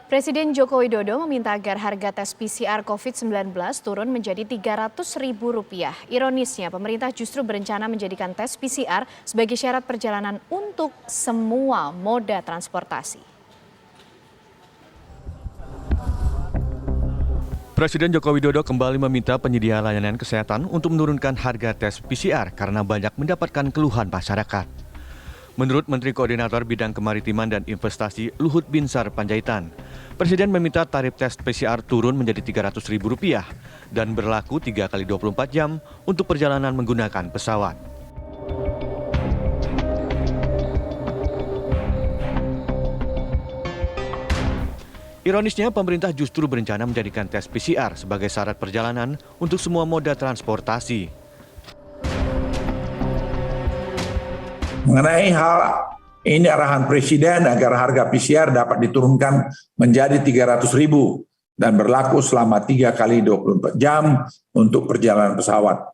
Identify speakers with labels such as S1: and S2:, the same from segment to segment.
S1: Presiden Joko Widodo meminta agar harga tes PCR COVID-19 turun menjadi Rp300.000. Ironisnya, pemerintah justru berencana menjadikan tes PCR sebagai syarat perjalanan untuk semua moda transportasi.
S2: Presiden Joko Widodo kembali meminta penyedia layanan kesehatan untuk menurunkan harga tes PCR karena banyak mendapatkan keluhan masyarakat. Menurut Menteri Koordinator Bidang Kemaritiman dan Investasi Luhut Binsar Panjaitan, Presiden meminta tarif tes PCR turun menjadi Rp300.000 dan berlaku 3 kali 24 jam untuk perjalanan menggunakan pesawat. Ironisnya, pemerintah justru berencana menjadikan tes PCR sebagai syarat perjalanan untuk semua moda transportasi.
S3: Mengenai hal ini arahan Presiden agar harga PCR dapat diturunkan menjadi Rp300.000 dan berlaku selama 3 kali 24 jam untuk perjalanan pesawat.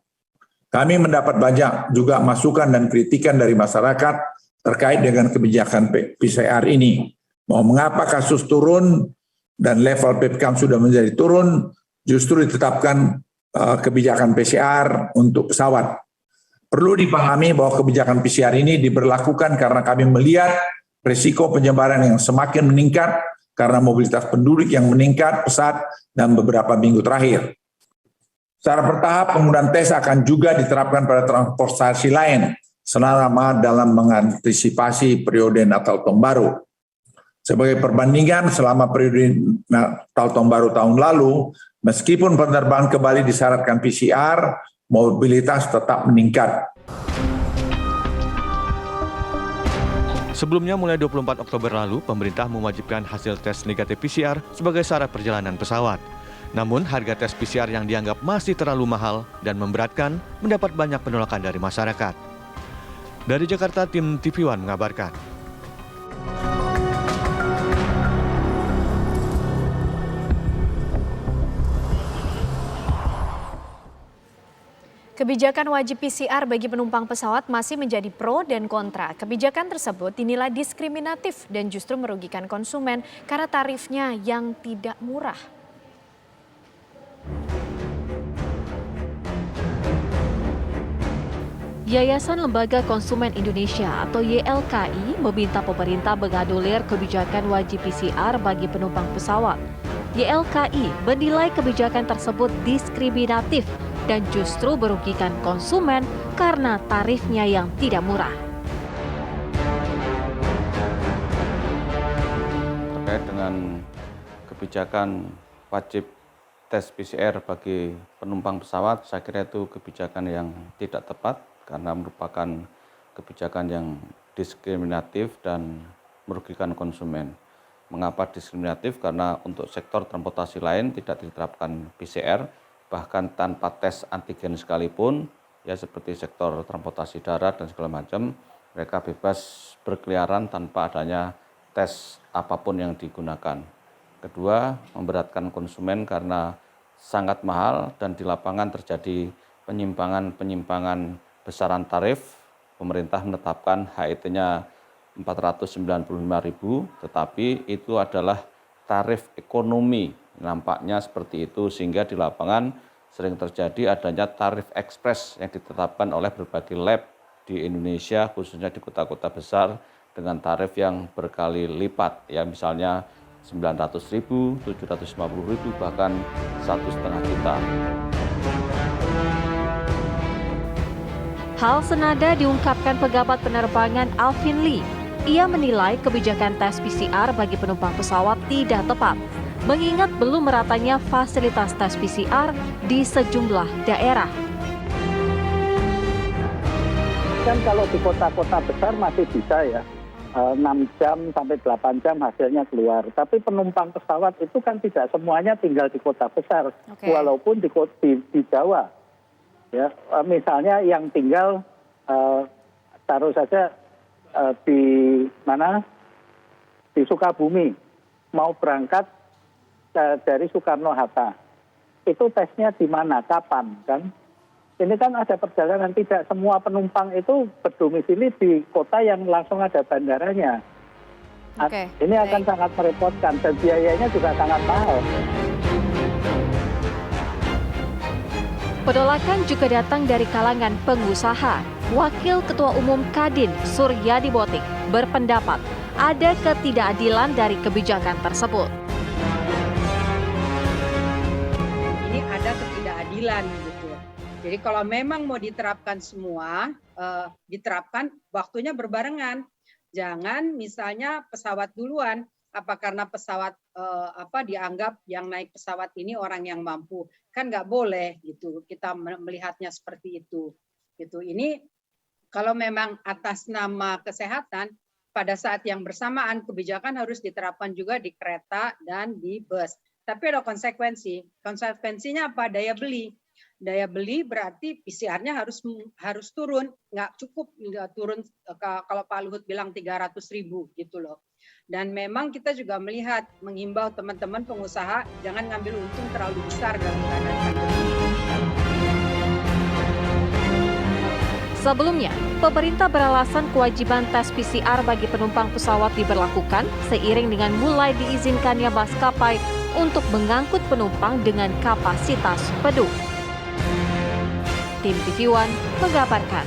S3: Kami mendapat banyak juga masukan dan kritikan dari masyarakat terkait dengan kebijakan PCR ini. Mau mengapa kasus turun dan level PPKM sudah menjadi turun, justru ditetapkan kebijakan PCR untuk pesawat. Perlu dipahami bahwa kebijakan PCR ini diberlakukan karena kami melihat risiko penyebaran yang semakin meningkat karena mobilitas penduduk yang meningkat pesat dan beberapa minggu terakhir. Secara bertahap penggunaan tes akan juga diterapkan pada transportasi lain selama dalam mengantisipasi periode Natal Tahun Baru. Sebagai perbandingan selama periode Natal Tahun Baru tahun lalu, meskipun penerbangan kembali disyaratkan PCR, mobilitas tetap meningkat.
S2: Sebelumnya mulai 24 Oktober lalu, pemerintah mewajibkan hasil tes negatif PCR sebagai syarat perjalanan pesawat. Namun harga tes PCR yang dianggap masih terlalu mahal dan memberatkan mendapat banyak penolakan dari masyarakat. Dari Jakarta, tim TV One mengabarkan.
S1: Kebijakan wajib PCR bagi penumpang pesawat masih menjadi pro dan kontra. Kebijakan tersebut dinilai diskriminatif dan justru merugikan konsumen karena tarifnya yang tidak murah.
S4: Yayasan Lembaga Konsumen Indonesia atau YLKI meminta pemerintah menganulir kebijakan wajib PCR bagi penumpang pesawat. YLKI menilai kebijakan tersebut diskriminatif dan justru merugikan konsumen karena tarifnya yang tidak murah.
S5: Terkait dengan kebijakan wajib tes PCR bagi penumpang pesawat, saya kira itu kebijakan yang tidak tepat karena merupakan kebijakan yang diskriminatif dan merugikan konsumen. Mengapa diskriminatif? Karena untuk sektor transportasi lain tidak diterapkan PCR, bahkan tanpa tes antigen sekalipun, ya seperti sektor transportasi darat dan segala macam, mereka bebas berkeliaran tanpa adanya tes apapun yang digunakan. Kedua, memberatkan konsumen karena sangat mahal dan di lapangan terjadi penyimpangan besaran tarif. Pemerintah menetapkan HET-nya Rp495.000, tetapi itu adalah tarif ekonomi. Nampaknya seperti itu sehingga di lapangan sering terjadi adanya tarif ekspres yang ditetapkan oleh berbagai lab di Indonesia, khususnya di kota-kota besar dengan tarif yang berkali lipat, ya misalnya Rp900.000, Rp750.000, bahkan Rp1,5 juta.
S4: Hal senada diungkapkan pejabat penerbangan Alvin Lee. Ia menilai kebijakan tes PCR bagi penumpang pesawat tidak tepat, mengingat belum meratanya fasilitas tes PCR di sejumlah daerah.
S6: Kan kalau di kota-kota besar masih bisa ya, 6 jam sampai 8 jam hasilnya keluar. Tapi penumpang pesawat itu kan tidak semuanya tinggal di kota besar, walaupun di Jawa. Ya, misalnya yang tinggal taruh saja di mana? Di Sukabumi, mau berangkat dari Soekarno-Hatta. Itu tesnya di mana, kapan, kan? Ini kan ada perjalanan, tidak semua penumpang itu berdomisili di kota yang langsung ada bandaranya.
S1: Oke,
S6: Ini akan
S1: baik.
S6: sangat merepotkan dan biayanya juga sangat mahal.
S4: Penolakan juga datang dari kalangan pengusaha. Wakil Ketua Umum Kadin, Suryadi Botik, berpendapat ada ketidakadilan dari kebijakan tersebut.
S7: Ini ada ketidakadilan gitu. Jadi kalau memang mau diterapkan semua, diterapkan waktunya berbarengan. Jangan misalnya pesawat duluan, apa karena pesawat dianggap yang naik pesawat ini orang yang mampu, kan nggak boleh gitu. Kita melihatnya seperti itu. Gitu. Ini kalau memang atas nama kesehatan, pada saat yang bersamaan kebijakan harus diterapkan juga di kereta dan di bus. Tapi ada konsekuensi. Konsekuensinya apa? Daya beli. Daya beli berarti PCR-nya harus turun. Nggak cukup nggak turun kalau Pak Luhut bilang 300.000 gitu loh. Dan memang kita juga menghimbau teman-teman pengusaha jangan ngambil untung terlalu besar dalam keadaan pandemi.
S4: Sebelumnya, pemerintah beralasan kewajiban tes PCR bagi penumpang pesawat diberlakukan seiring dengan mulai diizinkannya maskapai untuk mengangkut penumpang dengan kapasitas penuh. Tim TV One mengabarkan.